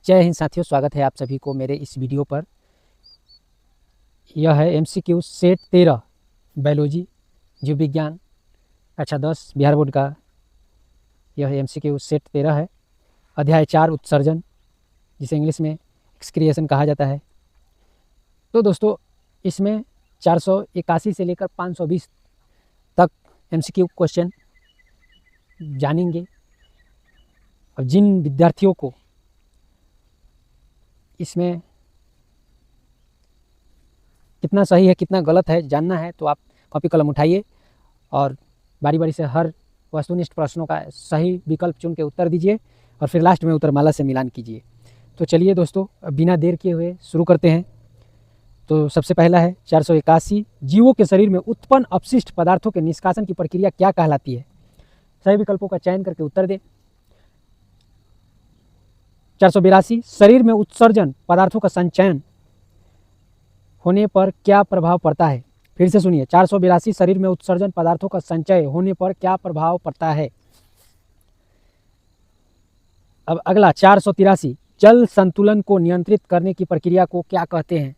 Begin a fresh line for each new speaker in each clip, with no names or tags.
जय हिंद साथियों, स्वागत है आप सभी को मेरे इस वीडियो पर। यह है MCQ सेट 13 बायोलॉजी जीव विज्ञान कक्षा 10 बिहार बोर्ड का। यह MCQ सेट 13 है। अध्याय 4 उत्सर्जन, जिसे इंग्लिश में एक्सक्रिएशन कहा जाता है। तो दोस्तों, इसमें 481 से लेकर 520 तक MCQ क्वेश्चन जानेंगे। और जिन विद्यार्थियों को इसमें कितना सही है कितना गलत है जानना है, तो आप कॉपी कलम उठाइए और बारी बारी से हर वस्तुनिष्ठ प्रश्नों का सही विकल्प चुन के उत्तर दीजिए और फिर लास्ट में उत्तरमाला से मिलान कीजिए। तो चलिए दोस्तों, बिना देर किए हुए शुरू करते हैं। तो सबसे पहला है 481, जीवों के शरीर में उत्पन्न अपशिष्ट पदार्थों के निष्कासन की प्रक्रिया क्या कहलाती है? सही विकल्पों का चयन करके उत्तर दें। 482, शरीर में उत्सर्जन पदार्थों का संचयन होने पर क्या प्रभाव पड़ता है? फिर से सुनिए, 482, शरीर में उत्सर्जन पदार्थों का संचय होने पर क्या प्रभाव पड़ता है? अब अगला 483, जल संतुलन को नियंत्रित करने की प्रक्रिया को क्या कहते हैं?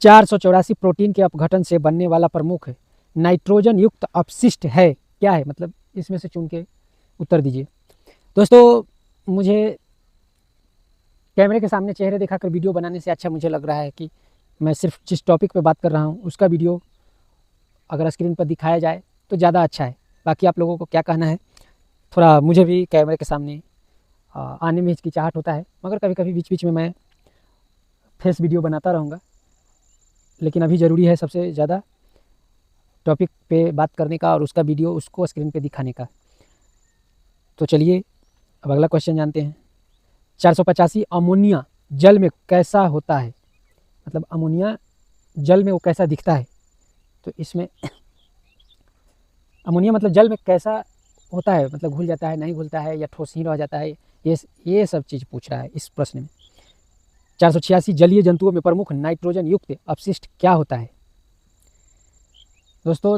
484, प्रोटीन के अपघटन से बनने वाला प्रमुख नाइट्रोजन युक्त अपशिष्ट है क्या है? मतलब इसमें से चुन के उत्तर दीजिए। दोस्तों, मुझे कैमरे के सामने चेहरे दिखाकर वीडियो बनाने से अच्छा मुझे लग रहा है कि मैं सिर्फ जिस टॉपिक पे बात कर रहा हूँ उसका वीडियो अगर स्क्रीन पर दिखाया जाए तो ज़्यादा अच्छा है। बाकी आप लोगों को क्या कहना है? थोड़ा मुझे भी कैमरे के सामने आने में हिचकिचाहट होता है, मगर कभी कभी बीच बीच में मैं फेस वीडियो बनाता रहूँगा। लेकिन अभी ज़रूरी है सबसे ज़्यादा टॉपिक पे बात करने का और उसका वीडियो उसको स्क्रीन पे दिखाने का। तो चलिए अब अगला क्वेश्चन जानते हैं। 485, अमोनिया जल में कैसा होता है? मतलब अमोनिया जल में वो कैसा दिखता है? तो इसमें अमोनिया मतलब जल में कैसा होता है, मतलब घुल जाता है, नहीं घुलता है, या ठोस ही रह जाता है, ये सब चीज़ पूछ रहा है इस प्रश्न में। 486, जलीय जंतुओं में प्रमुख नाइट्रोजन युक्त अपशिष्ट क्या होता है? दोस्तों,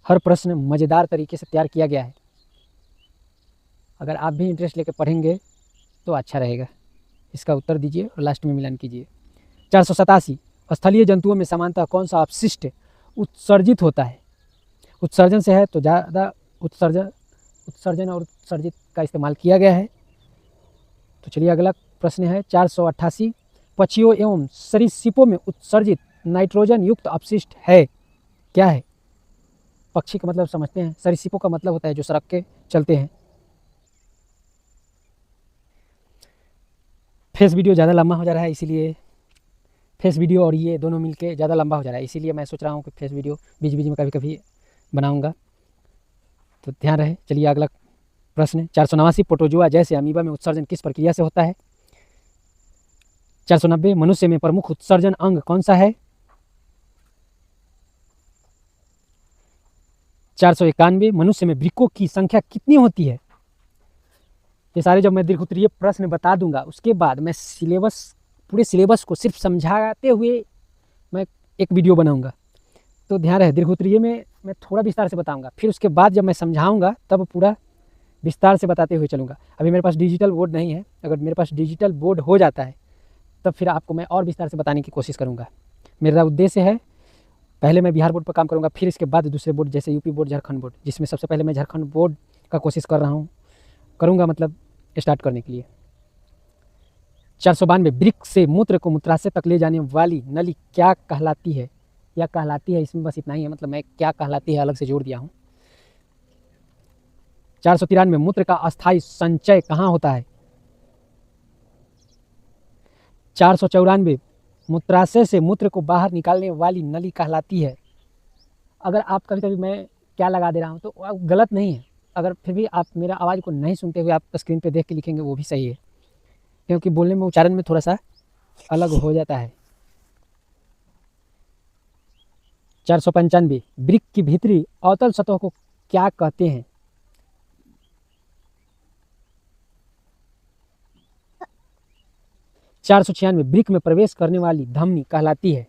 हर प्रश्न मज़ेदार तरीके से तैयार किया गया है। अगर आप भी इंटरेस्ट लेकर पढ़ेंगे तो अच्छा रहेगा। इसका उत्तर दीजिए और लास्ट में मिलान कीजिए। 487, स्थलीय जंतुओं में सामान्यतः कौन सा अपशिष्ट उत्सर्जित होता है? उत्सर्जन से है तो ज़्यादा उत्सर्जन और उत्सर्जित का इस्तेमाल किया गया है। तो चलिए अगला प्रश्न है 488, पक्षियों एवं सरीसृपों में उत्सर्जित नाइट्रोजन युक्त अपशिष्ट है क्या है? पक्षी का मतलब समझते हैं, सरीसृपों का मतलब होता है जो सड़क के चलते हैं। फेस वीडियो ज़्यादा लंबा हो जा रहा है, इसीलिए फेस वीडियो और ये दोनों मिलके ज़्यादा लंबा हो जा रहा है, इसीलिए मैं सोच रहा हूँ कि फेस वीडियो बीच बीच में कभी कभी बनाऊँगा, तो ध्यान रहे। चलिए अगला प्रश्न 489, प्रोटोजोआ जैसे अमीबा में उत्सर्जन किस प्रक्रिया से होता है? 490, मनुष्य में प्रमुख उत्सर्जन अंग कौन सा है? 491, मनुष्य में वृक्कों की संख्या कितनी होती है? ये सारे जब मैं दीर्घोत्तरीय प्रश्न बता दूंगा उसके बाद मैं पूरे सिलेबस को सिर्फ समझाते हुए मैं एक वीडियो बनाऊंगा, तो ध्यान रहे। दीर्घोत्तरीय में मैं थोड़ा विस्तार से बताऊंगा, फिर उसके बाद जब मैं समझाऊंगा तब पूरा विस्तार से बताते हुए चलूँगा। अभी मेरे पास डिजिटल बोर्ड नहीं है, अगर मेरे पास डिजिटल बोर्ड हो जाता है तब फिर आपको मैं और विस्तार से बताने की कोशिश करूँगा। मेरा उद्देश्य है, पहले मैं बिहार बोर्ड पर काम करूँगा, फिर इसके बाद दूसरे बोर्ड जैसे यूपी बोर्ड, झारखंड बोर्ड, जिसमें सबसे पहले मैं झारखंड बोर्ड का कोशिश करूँगा मतलब स्टार्ट करने के लिए। 492, वृक्क से मूत्र को मूत्राशय तक ले जाने वाली नली क्या कहलाती है? या कहलाती है, इसमें बस इतना ही है, मतलब मैं क्या कहलाती है अलग से जोड़ दिया हूँ। 493, मूत्र का अस्थायी संचय कहाँ होता है? 494, मूत्राशय से मूत्र को बाहर निकालने वाली नली कहलाती है। अगर आप कभी कभी मैं क्या लगा दे रहा हूँ तो गलत नहीं है, अगर फिर भी आप मेरा आवाज़ को नहीं सुनते हुए आप स्क्रीन पे देख के लिखेंगे वो भी सही है, क्योंकि बोलने में उच्चारण में थोड़ा सा अलग हो जाता है। 495, वृक्क की भीतरी अवतल सतह को क्या कहते हैं? 496, वृक्क में प्रवेश करने वाली धमनी कहलाती है।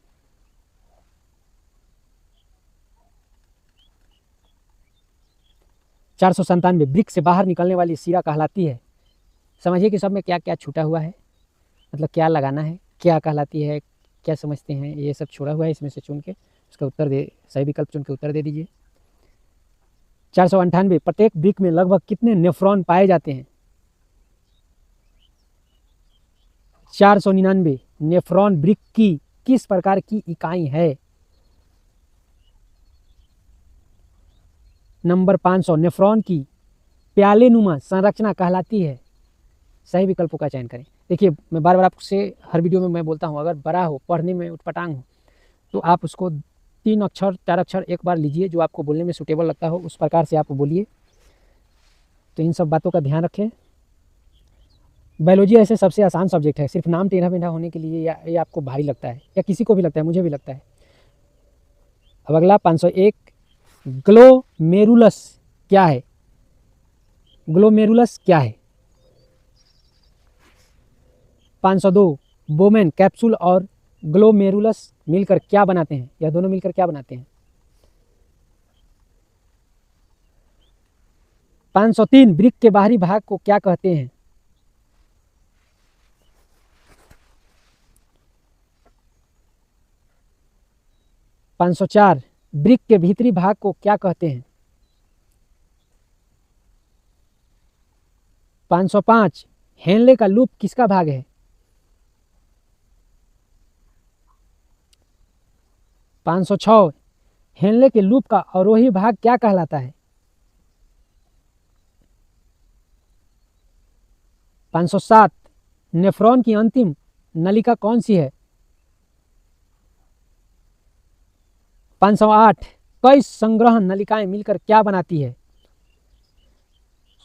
497, वृक्क से बाहर निकलने वाली शिरा कहलाती है। समझिए कि सब में क्या क्या छूटा हुआ है, मतलब क्या लगाना है, क्या कहलाती है, क्या समझते हैं, ये सब छोड़ा हुआ है। इसमें से चुन के उसका उत्तर दे, सही विकल्प चुन के उत्तर दे दीजिए। 498, प्रत्येक वृक्क में लगभग कितने नेफ्रॉन पाए जाते हैं? 499, नेफ्रॉन वृक्क की किस प्रकार की इकाई है? नंबर 500, नेफ्रॉन की प्यालेनुमा संरचना कहलाती है। सही विकल्पों का चयन करें। देखिए, मैं बार बार आपसे हर वीडियो में मैं बोलता हूँ, अगर बड़ा हो, पढ़ने में उटपटांग हो, तो आप उसको 3 अक्षर 4 अक्षर एक बार लीजिए, जो आपको बोलने में सूटेबल लगता हो उस प्रकार से आप बोलिए। तो इन सब बातों का ध्यान रखें। बायोलॉजी ऐसे सबसे आसान सब्जेक्ट है, सिर्फ नाम टेढ़ा मेढ़ा होने के लिए या ये आपको भारी लगता है, या किसी को भी लगता है, मुझे भी लगता है। अब अगला 501, ग्लोमेरुलस क्या है? ग्लोमेरुलस क्या है? 502, बोमेन कैप्सूल और ग्लोमेरुलस मिलकर क्या बनाते हैं? यह दोनों मिलकर क्या बनाते हैं? 503, वृक्क के बाहरी भाग को क्या कहते हैं? 504, वृक्क के भीतरी भाग को क्या कहते हैं? 505, हेनले का लूप किसका भाग है? 506, हेनले के लूप का अवरोही भाग क्या कहलाता है? 507, नेफ्रॉन की अंतिम नलिका कौन सी है? 508, कई संग्रह नलिकाएं मिलकर क्या बनाती है?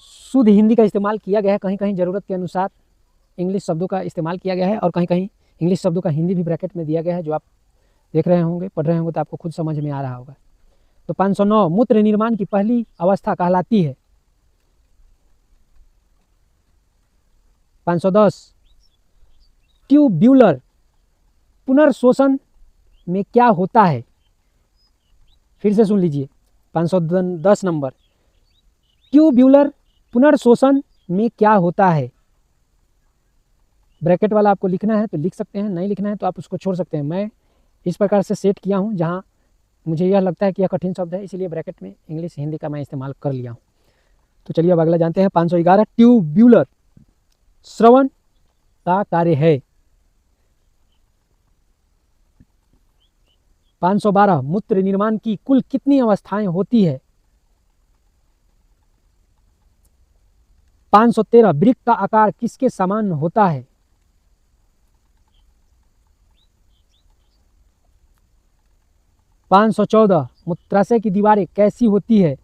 शुद्ध हिंदी का इस्तेमाल किया गया है, कहीं कहीं ज़रूरत के अनुसार इंग्लिश शब्दों का इस्तेमाल किया गया है, और कहीं कहीं इंग्लिश शब्दों का हिंदी भी ब्रैकेट में दिया गया है, जो आप देख रहे होंगे, पढ़ रहे होंगे तो आपको खुद समझ में आ रहा होगा। तो 509, मूत्र निर्माण की पहली अवस्था कहलाती है? 510, ट्यूब्यूलर पुनर्शोषण में क्या होता है? फिर से सुन लीजिए, 510 नंबर, ट्यूब्यूलर पुनर्शोषण में क्या होता है? ब्रैकेट वाला आपको लिखना है तो लिख सकते हैं, नहीं लिखना है तो आप उसको छोड़ सकते हैं। मैं इस प्रकार से सेट किया हूँ, जहाँ मुझे यह लगता है कि यह कठिन शब्द है, इसलिए ब्रैकेट में इंग्लिश हिंदी का मैं इस्तेमाल कर लिया हूँ। तो चलिए अब अगला जानते हैं। 511, ट्यूब्यूलर श्रवण का कार्य है? 512, मूत्र निर्माण की कुल कितनी अवस्थाएं होती है? 513, वृक्क का आकार किसके समान होता है? 514, मूत्राशय की दीवारें कैसी होती है?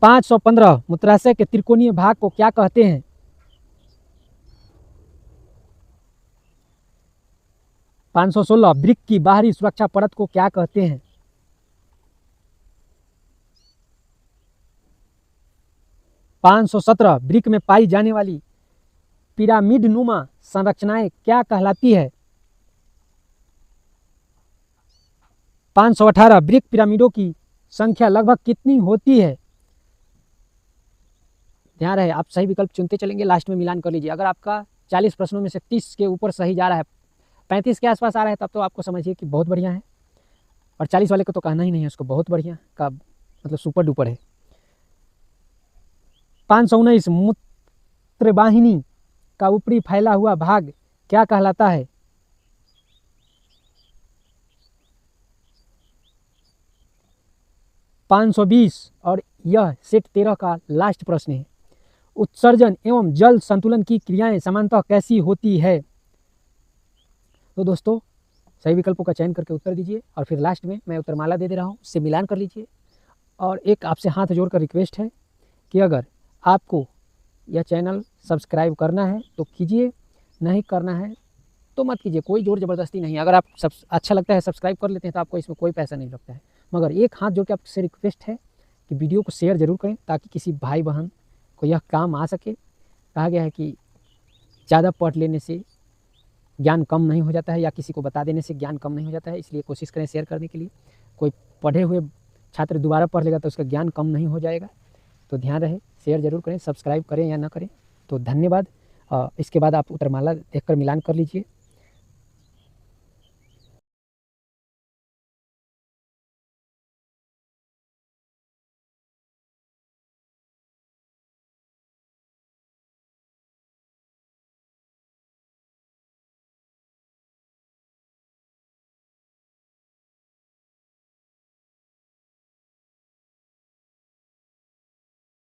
515, मूत्राशय के त्रिकोणीय भाग को क्या कहते हैं? 516, वृक्क की बाहरी सुरक्षा परत को क्या कहते हैं? 517, वृक्क में पाई जाने वाली पिरामिड नुमा संरचनाएं क्या कहलाती है? 518, वृक्क पिरामिडों की संख्या लगभग कितनी होती है? ध्यान रहे, आप सही विकल्प चुनते चलेंगे, लास्ट में मिलान कर लीजिए। अगर आपका 40 प्रश्नों में से 30 के ऊपर सही जा रहा है, 35 के आसपास आ रहा है, तब तो आपको समझिए कि बहुत बढ़िया है, और 40 वाले को तो कहना ही नहीं है, उसको बहुत बढ़िया का मतलब सुपर डुपर है। 519, मूत्रवाहिनी का ऊपरी फैला हुआ भाग क्या कहलाता है? 520, और यह सेट 13 का लास्ट प्रश्न है। उत्सर्जन एवं जल संतुलन की क्रियाएं सामान्यतः कैसी होती है? तो दोस्तों, सही विकल्पों का चयन करके उत्तर दीजिए, और फिर लास्ट में मैं उत्तरमाला दे रहा हूँ, उससे मिलान कर लीजिए। और एक आपसे हाथ जोड़कर रिक्वेस्ट है कि अगर आपको यह चैनल सब्सक्राइब करना है तो कीजिए, नहीं करना है तो मत कीजिए, कोई जोर ज़बरदस्ती नहीं है। अगर आप सब अच्छा लगता है सब्सक्राइब कर लेते हैं तो आपको इसमें कोई पैसा नहीं लगता है, मगर एक हाथ जोड़ के आपसे रिक्वेस्ट है कि वीडियो को शेयर ज़रूर करें, ताकि किसी भाई बहन को यह काम आ सके। कहा गया है कि ज़्यादा पढ़ लेने से ज्ञान कम नहीं हो जाता है, या किसी को बता देने से ज्ञान कम नहीं हो जाता है, इसलिए कोशिश करें शेयर करने के लिए। कोई पढ़े हुए छात्र दोबारा पढ़ लेगा तो उसका ज्ञान कम नहीं हो जाएगा। तो ध्यान रहे, शेयर जरूर करें, सब्सक्राइब करें या ना करें। तो धन्यवाद। इसके बाद आप उत्तरमाला देखकर मिलान कर लीजिए।